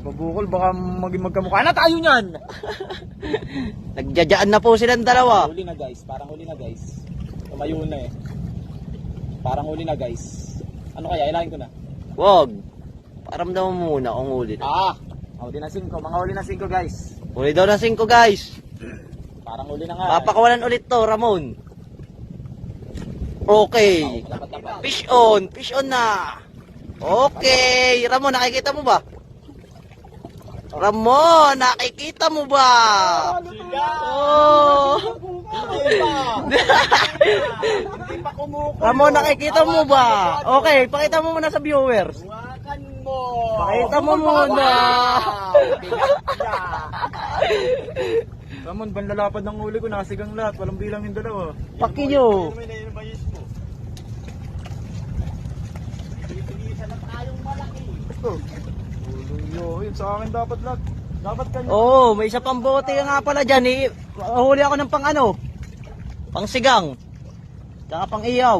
Pabukol, baka maging magkamukha na tayo niyan. Nagjajaan na po silang dalawa. Huli na guys, parang huli na guys. Tumayo na eh. Parang huli na guys. Ano kaya, ilahin ko na. Wag. Paramdaman mo muna kung huli na. Huli na 5, mga huli na 5 guys. Huli daw na 5 guys. Parang huli na nga. Papakawalan ulit to, Ramon. Okay. Fish on na. Okay. Ramon, nakikita mo ba? Ramon, nakikita mo ba? Oh. Hindi pa kumukulo. Ramon, nakikita mo ba? Okay, pakita mo muna sa viewers. Hawakan mo. Pakita mo muna. Ramon, banlalapad ng huli ko, nasigang lahat, walang bilang yung dalawa. Pakinyo. Yun, sa akin dapat lahat. Dapat kanya. Oo, may isa pang bote nga pala dyan. Huli ako ng pang ano? Pang sigang. Tsaka pang iyaw.